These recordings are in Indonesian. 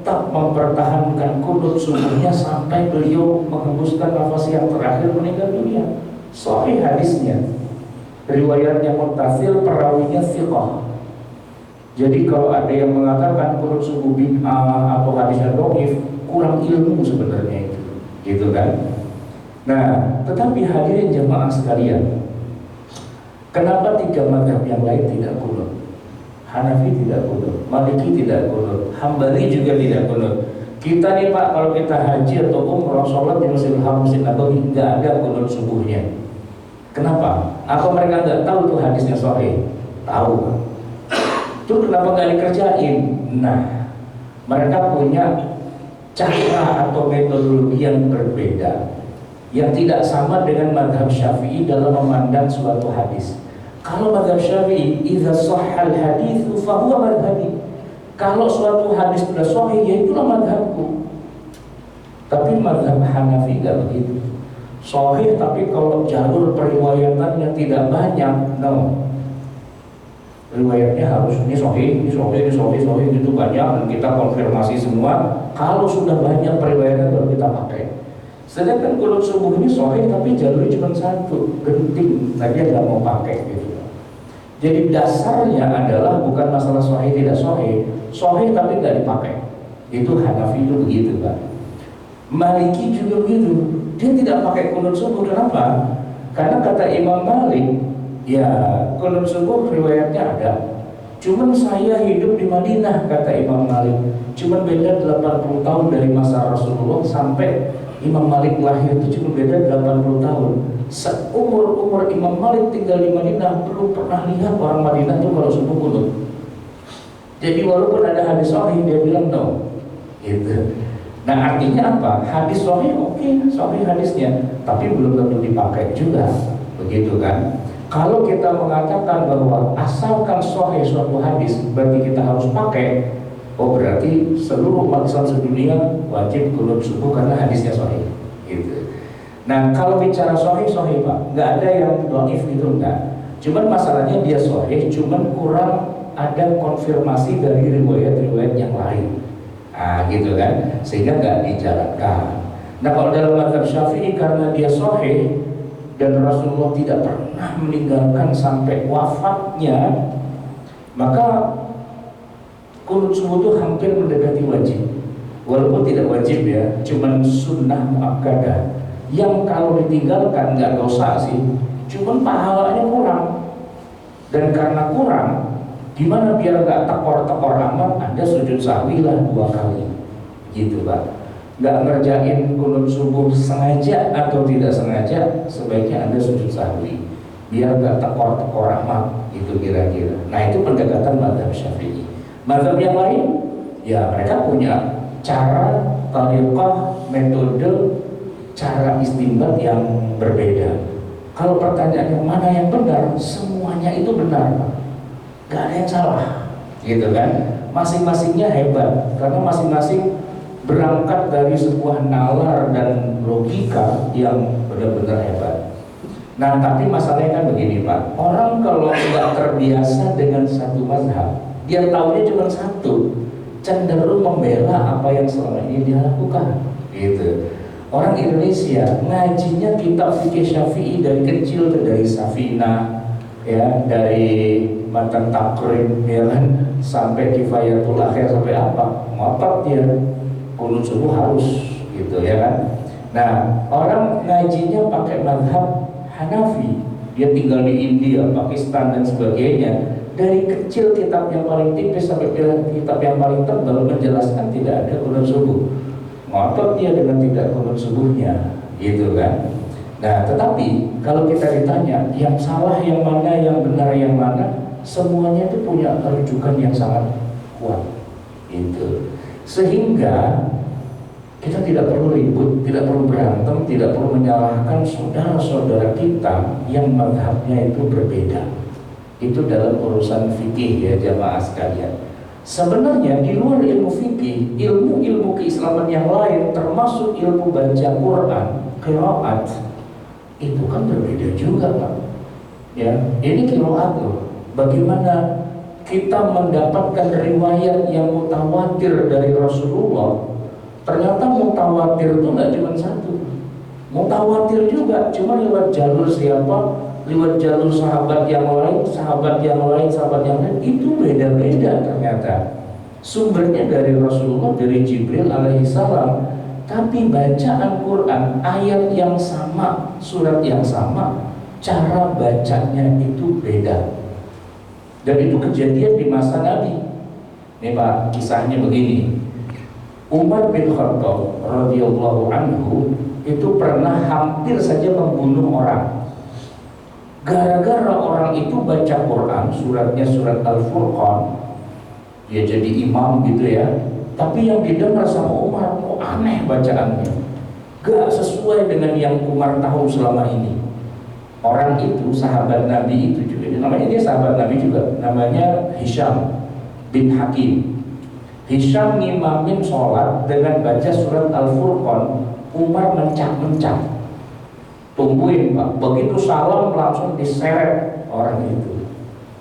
tetap mempertahankan kunut subuhnya sampai beliau menghembuskan nafas yang terakhir meninggal dunia. Sahih hadisnya, riwayatnya muttasil, perawinya thiqah. Jadi kalau ada yang mengatakan kunut subuh bid'ah atau hadisnya dhaif, kurang ilmu sebenarnya itu, gitu kan? Nah, tetapi hadirin jemaah sekalian, kenapa tiga mazhab yang lain tidak kunut? Hanafi tidak kunut, Maliki tidak kunut, Hambali juga tidak kunut. Kita nih Pak, kalau kita haji atau umrah, sholat di Masjidil Haram, Masjid Nabawi, nggak ada kunut subuhnya. Kenapa? Apa mereka nggak tahu tuh hadisnya sahih? Tahu Pak. Itu kenapa nggak dikerjain? Nah, mereka punya cara atau metodologi yang berbeda, yang tidak sama dengan mazhab Syafi'i dalam memandang suatu hadis. Kalau mazhab Syafi'i, idza shahhal hadits fa huwa madhhabi. Kalau suatu hadis sudah sahih, ya itulah mazhabku. Tapi mazhab Hanafi enggak begitu. Sahih tapi kalau jalur periwayatannya tidak banyak, no. Riwayatnya harus ini sahih, ini sahih, ini sahih, sahih gitu banyak, dan kita konfirmasi semua. Kalau sudah banyak periwayatan baru kita pakai. Sedangkan kunut subuh ini sahih tapi jalurnya cuma satu, genting, tadi nggak mau pakai gitu. Jadi dasarnya adalah bukan masalah sahih tidak sahih, sahih tapi nggak dipakai. Itu Hanafi itu begitu Pak. Maliki juga begitu, dia tidak pakai kunut subuh. Kenapa? Karena kata Imam Malik, ya kunut subuh riwayatnya ada. Cuman saya hidup di Madinah, kata Imam Malik. Cuman beda 80 tahun dari masa Rasulullah sampai Imam Malik lahir itu cuma beda 80 tahun. Seumur-umur Imam Malik tinggal di Madinah, belum pernah lihat orang Madinah itu kalau subuh kunut. Jadi walaupun ada hadis sahih, dia bilang no. Gitu. Nah artinya apa? Hadis sahih oke, sahih hadisnya, tapi belum tentu dipakai juga. Begitu kan? Kalau kita mengatakan bahwa asalkan sahih suatu hadis, berarti kita harus pakai. Oh berarti seluruh umat Islam sedunia wajib kunut subuh karena hadisnya sahih, gitu. Nah kalau bicara sahih Pak, nggak ada yang dhaif gitu enggak. Cuman masalahnya dia sahih, cuman kurang ada konfirmasi dari riwayat-riwayat yang lain. Gitu kan, sehingga nggak dijalankan. Nah kalau dalam mazhab Syafi'i karena dia sahih dan Rasulullah tidak pernah meninggalkan sampai wafatnya, maka kunut subuh itu hampir mendekati wajib. Walaupun tidak wajib ya, cuman sunnah muakkadah yang kalau ditinggalkan nggak dosa sih, cuman pahalanya kurang. Dan karena kurang, gimana biar nggak tekor-tekor amat, Anda sujud sahwi lah 2 kali, gitu Pak. Nggak ngerjain kunut subuh sengaja atau tidak sengaja, sebaiknya Anda sujud sahwi biar nggak tekor-tekor amat, gitu kira-kira. Nah itu pendekatan mazhab Syafi'i. Mazhab yang lain, ya mereka punya cara, tariqah, metode, cara istinbat yang berbeda. Kalau pertanyaannya mana yang benar, semuanya itu benar, gak ada yang salah, gitu kan? Masing-masingnya hebat, karena masing-masing berangkat dari sebuah nalar dan logika yang benar-benar hebat. Nah tapi masalahnya kan begini Pak, orang kalau nggak terbiasa dengan satu mazhab, dia tahunya cuma satu, cenderung membela apa yang selama ini dia lakukan, gitu. Orang Indonesia ngajinya kitab fikih Syafi'i dari kecil, dari Safinah, ya, dari Matan Takrib, ya kan, sampai Kifayatul Akhir, sampai apa, ngotot dia kunut subuh harus, gitu ya kan. Nah orang ngajinya pakai mazhab Hanafi, dia tinggal di India, Pakistan dan sebagainya. Dari kecil kitab yang paling tipis sampai kitab yang paling tebal menjelaskan tidak ada kunut subuh. Ngotot dia dengan tidak kunut subuhnya, gitu kan. Nah tetapi kalau kita ditanya yang salah yang mana, yang benar yang mana, semuanya itu punya rujukan yang sangat kuat, gitu. Sehingga kita tidak perlu ribut, tidak perlu berantem, tidak perlu menyalahkan saudara-saudara kita yang mazhabnya itu berbeda. Itu dalam urusan fikih ya jamaah sekalian. Sebenarnya di luar ilmu fikih, ilmu-ilmu keislaman yang lain termasuk ilmu baca Quran, qiraat, itu kan berbeda juga Pak. Ya, ini qiraat loh. Bagaimana kita mendapatkan riwayat yang mutawatir dari Rasulullah, ternyata mutawatir itu nggak cuma satu. Mutawatir juga, cuma lewat jalur siapa? Lewat jalur sahabat yang lain, sahabat yang lain, sahabat yang lain. Itu beda-beda ternyata. Sumbernya dari Rasulullah, dari Jibril alaihissalam. Tapi bacaan Quran, ayat yang sama, surat yang sama, cara bacanya itu beda. Dan itu kejadian di masa Nabi. Ini Pak, kisahnya begini. Umar bin Khattab radhiyallahu anhu itu pernah hampir saja membunuh orang. Gara-gara orang itu baca Quran, suratnya surat Al-Furqan, dia jadi imam gitu ya. Tapi yang didengar sama Umar, kok aneh bacaannya, gak sesuai dengan yang Umar tahu selama ini. Orang itu, sahabat Nabi itu juga, namanya dia sahabat Nabi juga, namanya Hisham bin Hakim. Hisham ngimamin sholat dengan baca surat Al-Furqan. Umar mencak-mencak, tungguin Pak, begitu salam langsung diseret orang itu.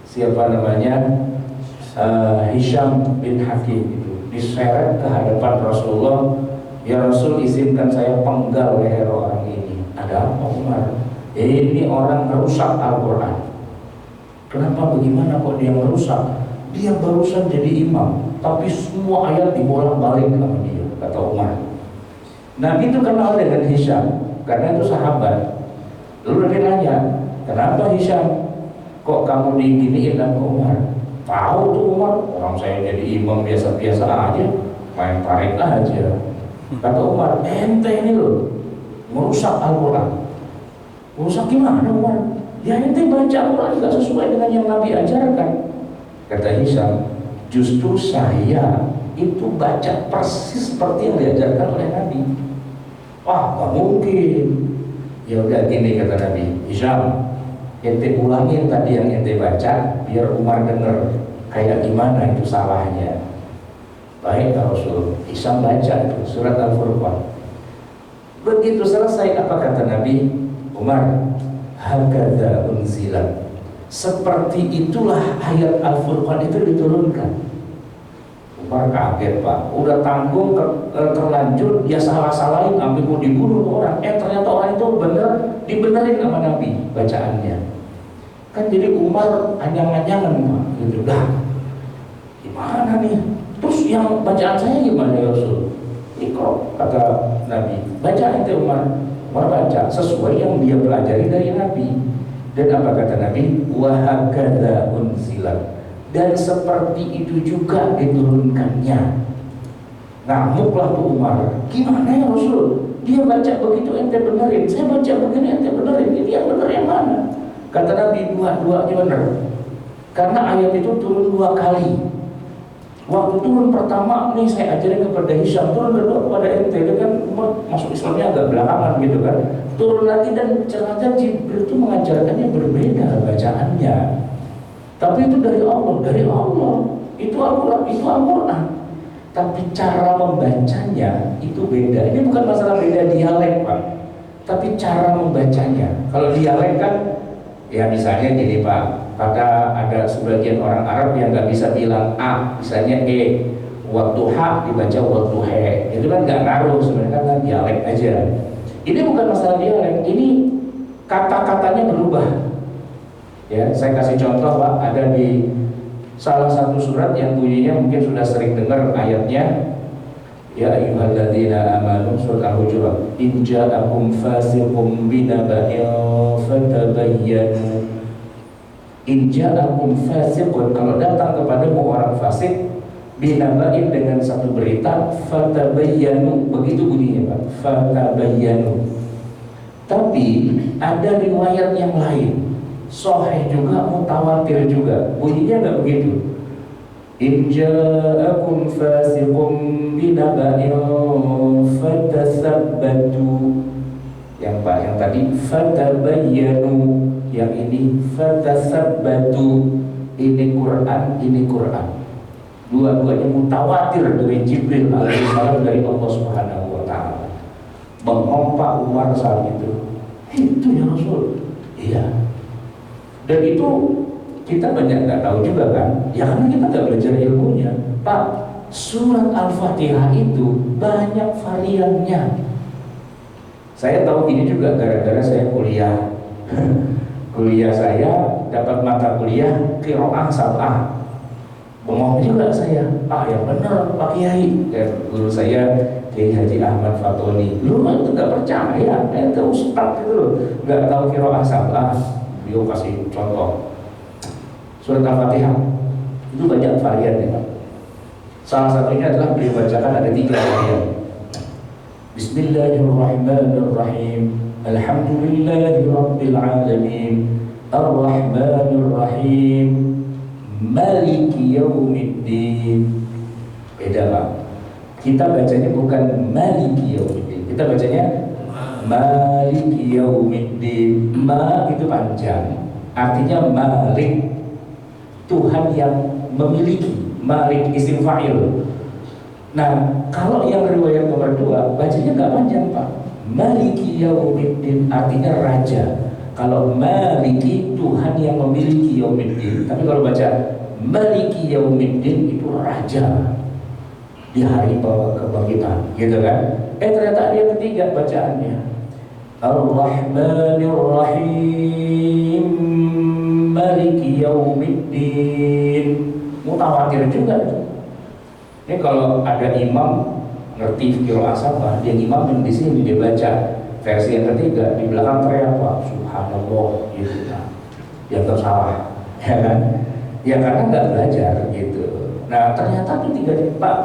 Siapa namanya? Hisham bin Hakim itu diseret ke hadapan Rasulullah. Ya Rasul, izinkan saya penggal leher orang ini. Ada apa Umar? Ini orang merusak Al-Quran. Kenapa, bagaimana kok dia merusak? Dia barusan jadi imam, tapi semua ayat dibolak-balik sama dia, kata Umar. Nabi itu kenal dengan Hisham karena itu sahabat. Lalu Nabi nanya, kenapa Hisham kok kamu diginiin sama Umar? Tahu tuh Umar, orang saya jadi imam biasa-biasa aja, main tarik aja. Kata Umar, ente ini loh merusak Al-Quran. Merusak gimana Umar? Ya ente baca Al-Quran gak sesuai dengan yang Nabi ajarkan. Kata Hisham, justru saya itu baca persis seperti yang diajarkan oleh Nabi. Wah, gak mungkin. Ya udah gini kata Nabi, Hisham, ente ulangin tadi yang ente baca biar Umar denger kayak gimana itu salahnya. Baik Rasul. Hisham baca itu surat Al-Furqan. Begitu selesai, apa kata Nabi? Umar, hakadha unzilat, seperti itulah ayat Al-Furqan itu diturunkan. Umar kaget Pak, udah tanggung terlanjur, dia salah-salahin sampai mau dibunuh orang. Ternyata orang itu bener dibenerin sama Nabi bacaannya. Kan jadi Umar anyang-anyangan Pak, gitu dah. Gimana nih? Terus yang bacaan saya gimana ya Rasul? Iqra, kata Nabi. Baca ente Umar. Umar baca sesuai yang dia pelajari dari Nabi. Dan apa kata Nabi? Wa hakadha unzilat. Dan seperti itu juga diturunkannya. Ngamuklah tuh Umar. Gimana ya Rasul? Dia baca begitu ente benerin, saya baca begini ente benerin. Ini yang bener yang mana? Kata Nabi, dua-duanya bener. Karena ayat itu turun 2 kali. Waktu turun pertama nih saya ajarin kepada Hisham, turun kedua kepada ente. Dia kan masuk Islamnya agak belakangan gitu kan. Turun lagi dan ternyata Jibril itu mengajarkannya berbeda bacaannya. Tapi itu dari Allah, itu Al-Quran. Tapi cara membacanya itu beda. Ini bukan masalah beda dialek Pak, tapi cara membacanya. Kalau dialek kan, ya misalnya gini Pak, ada sebagian orang Arab yang nggak bisa bilang A, misalnya E, waktu H dibaca waktu He. Itu kan nggak ngaruh sebenarnya, kan dialek aja. Ini bukan masalah dialek, ini kata-katanya berubah. Ya, saya kasih contoh Pak, ada di salah satu surat yang bunyinya mungkin sudah sering dengar ayatnya. Ya ayyuhalladzina amanu, surat Al-Hujurat. In ja'akum fasiqun binaba'in fatabayyanu. In ja'akum fasiqun, kalau datang kepadamu orang fasik, binaba'in dengan satu berita, fatabayyanu, begitu bunyinya Pak, fatabayyanu. Tapi ada riwayat yang lain, sahih juga, mutawatir juga, bunyinya nggak begitu. In ja'akum fasiqun binaba'in fatasabbatu. Yang Pak, yang tadi fatabayyanu, yang ini fatasabbatu. Ini Quran. Dua-duanya mutawatir dari Jibril alaihissalam, dari Allah Subhanahu wa taala. Mengompak Umar saat itu ya Rasul. Iya. Dan itu Kita banyak nggak tahu juga kan, ya karena kita nggak belajar ilmunya. Pak, surat Al-Fatihah itu banyak variannya. Saya tahu ini juga gara-gara saya kuliah. Kuliah saya dapat mata kuliah qiraah sab'ah. Bengong juga saya, Pak yang benar Pak Kiai. Guru saya Kiai Haji Ahmad Fatoni. Lu itu nggak percaya, itu ustaz gitu loh, nggak tahu qiraah sab'ah. Beliau kasih contoh. Surat Al-Fatihah itu banyak varian ya Pak. Salah satunya adalah beliau bacakan ada 3 varian. Bismillahirrahmanirrahim. Alhamdulillahi Rabbil Alamin. Ar-Rahmanir-Rahim. Maliki Yaumiddin. Beda Pak. Kita bacanya bukan Maliki Yaumiddin, kita bacanya Maliki Yaumiddin. Ma itu panjang, artinya Malik, Tuhan yang memiliki. Malik isim fa'il. Nah, kalau yang riwayat nomor 2 bacanya nggak panjang Pak. Maliki Yaumiddin artinya raja. Kalau Maliki Tuhan yang memiliki Yaumiddin, tapi kalau baca Maliki Yaumiddin itu raja di hari kebangkitan, gitu kan? Ternyata dia ketiga bacaannya Ar-Rahmanir-Rahim Maliki Yaumiddin. Mutawatir juga itu. Ini kalau ada imam ngerti qiraah sab'ah, dia imam di sini dia baca versi yang ketiga, di belakang teriak Pak, subhanallah gitu. Dia salah, ya kan? Ya karena nggak belajar gitu. Nah ternyata itu 3 Pak.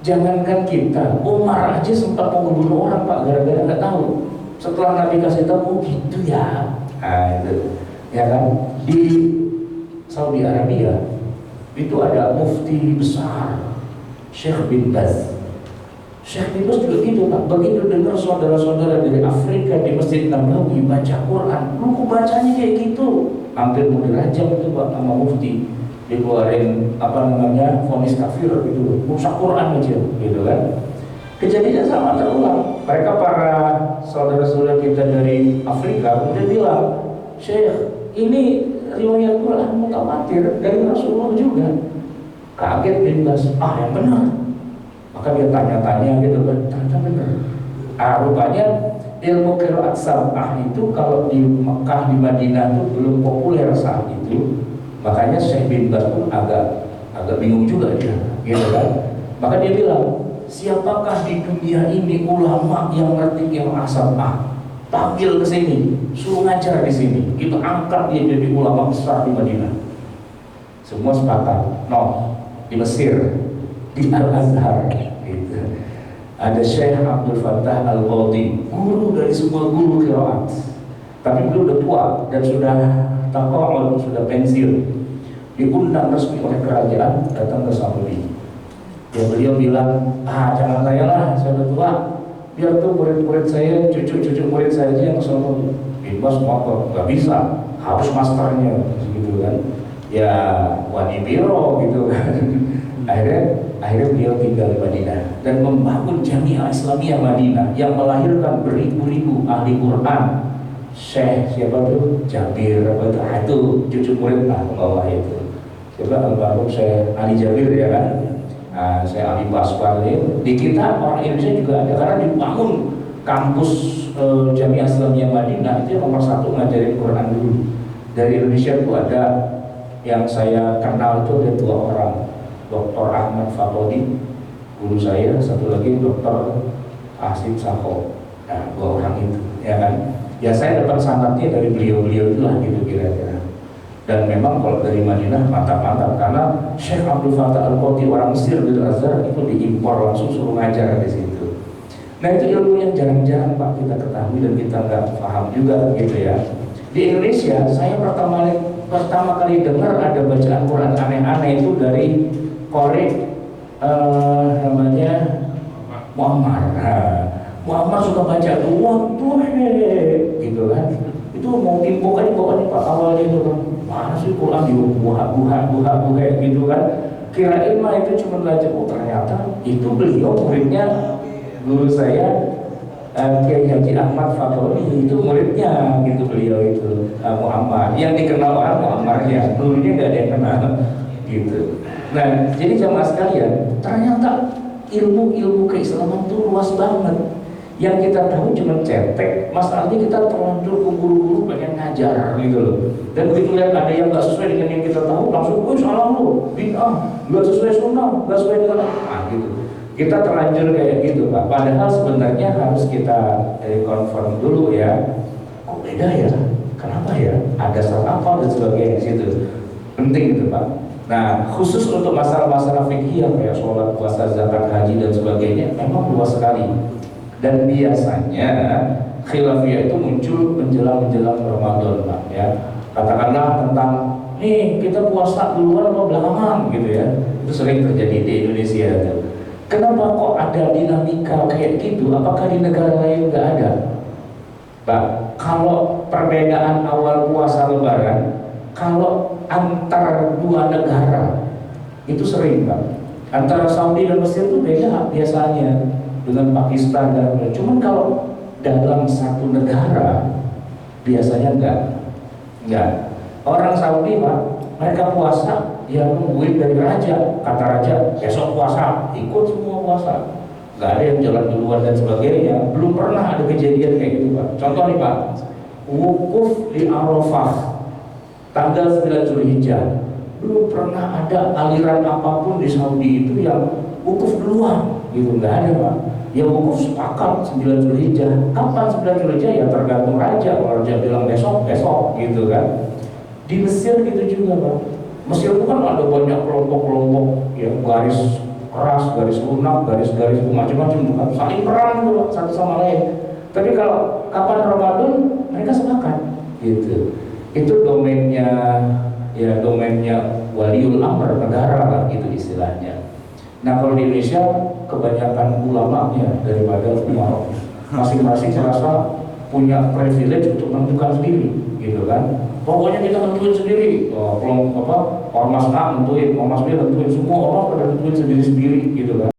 Jangankan kita, Umar aja sempat mau membunuh orang Pak gara-gara nggak tahu. Setelah Nabi kasih tahu, oh gitu ya. Nah itu, ya kan? Di Saudi Arabia itu ada mufti besar Syekh bin Baz. Syekh bin Baz juga gitu Pak. Begitu dengar saudara-saudara dari Afrika di Masjid Nabawi baca Quran, lu bacanya kayak gitu, hampir mau dirajam itu Pak sama mufti, dikeluarin vonis kafir gitu, rusak Quran aja gitu kan. Kejadian sama terulang. Mereka para saudara-saudara kita dari Afrika kemudian bilang, Syekh ini riwayat Quran mutawatir dari Rasulullah juga. Kaget bin Bas, yang benar. Maka dia tanya-tanya gitu kan, ternyata benar. Rupanya ilmu qiraat sab'ah itu kalau di Mekah, di Madinah itu belum populer saat itu. Makanya Syekh bin Bas pun agak bingung juga dia, gitu kan. Maka dia bilang, siapakah di dunia ini ulama yang ngerti qiraat sab'ah? Panggil ke sini, suruh ngajar di sini. Kita angkat dia jadi ulama besar di Madinah. Semua sepakat. Di Mesir, di Al-Azhar, gitu. Ada Syekh Abdul Fattah Al-Qadhi, guru dari semua guru qiraat. Tapi beliau udah tua dan sudah taqa'ud, sudah pensiun. Diundang resmi oleh kerajaan datang ke Saudi. Ya beliau bilang, jangan saya lah, saya udah tua. Biar tuh murid-murid saya, cucu-cucu murid saya aja yang kesana. Bebas motor, nggak bisa, harus masternya, gitu kan. Ya wani biro gitu kan. Akhirnya beliau tinggal di Madinah dan membangun Jamiah Islamiyah Madinah yang melahirkan beribu-ribu ahli Quran. Syekh siapa tuh? Jabir itu cucu murid bawah itu. Siapa almarhum Syekh Ali Jabir ya kan? Saya Ali Baswan ini di kita orang Indonesia juga ada karena dibangun kampus Jamiah Islamiyah Madinah itu yang nomor 1 ngajarin Quran dulu. Dari Indonesia itu ada yang saya kenal itu ada 2 orang, Dr. Ahmad Fatoni guru saya, satu lagi Dr. Asim Sako. Nah 2 orang itu ya kan. Ya saya dapat sanadnya dari beliau-beliau itulah gitu kira-kira. Dan memang kalau dari Madinah mantap-mantap karena Syekh Abdul Fattah Al-Qadhi orang Mesir dari Azhar itu diimpor langsung suruh ngajar di situ. Nah itu ilmu yang jarang-jarang Pak kita ketahui dan kita nggak paham juga gitu ya. Di Indonesia saya pertama kali dengar ada bacaan Quran aneh-aneh itu dari Korek namanya Muammar. Muammar suka baca waktu gitu kan. Itu mau timbukan pokoknya Pak awalnya itu kan. Mana sih Quran buha gitu kan. Kirain itu cuma belajar, ternyata itu beliau muridnya guru saya Kiai Haji Ahmad Fakhroni itu muridnya gitu, beliau itu Muhammad yang dikenal orang Muhammad ya, dulunya nggak ada yang kenal gitu. Nah jadi jamaah sekalian, ternyata ilmu keislaman itu luas banget. Yang kita tahu cuma cetek, masalahnya kita terlanjur buru-buru pengen ngajar gitu loh. Dan begitu lihat ada yang nggak sesuai dengan yang kita tahu, langsung, salah lo, bid'ah, nggak sesuai sunnah, nggak sesuai dengan gitu. Kita terlanjur kayak gitu Pak. Padahal sebenarnya harus kita confirm dulu ya. Kok beda ya? Kenapa ya? Ada salah apa dan sebagainya situ. Penting itu Pak. Nah khusus untuk masalah-masalah fikih kayak sholat, puasa, zakat, haji dan sebagainya memang luas sekali. Dan biasanya khilafiyah itu muncul menjelang Ramadan Pak ya. Katakanlah tentang nih kita puasa duluan atau belakangan gitu ya. Itu sering terjadi di Indonesia gitu. Kenapa kok ada dinamika kayak gitu? Apakah di negara lain nggak ada? Pak, kalau perbedaan awal puasa lebaran, kalau antar dua negara itu sering Pak. Antara Saudi dan Mesir itu beda biasanya dengan Pakistan dan cuman kalau dalam satu negara biasanya enggak. Orang Saudi Pak, mereka puasa ya nungguin dari raja, kata raja besok puasa, ikut semua puasa, nggak ada yang jalan duluan dan sebagainya. Belum pernah ada kejadian kayak gitu Pak. Contoh nih Pak, wukuf di Arafah tanggal 9 Zulhijjah, belum pernah ada aliran apapun di Saudi itu yang wukuf duluan gitu, nggak ada Pak. Ya wukuf sepakat 9 Zulhijjah. Kapan 9 Zulhijjah ya tergantung raja. Kalau raja bilang besok gitu kan. Di Mesir gitu juga Pak. Mesir itu kan ada banyak kelompok-kelompok yang garis keras, garis lunak, garis-garis macam-macam kan. Saling perang itu Pak, satu sama lain. Tapi kalau kapan Ramadan mereka sepakat gitu. Itu domainnya waliul amr negara lah gitu istilahnya. Nah kalau di Indonesia kebanyakan ulamanya daripada umar, masing-masing merasa punya privilege untuk menentukan sendiri gitu kan. Pokoknya kita tentuin sendiri, ormas A nentuin, ormas B nentuin, semua orang pada nentuin sendiri-sendiri gitu kan.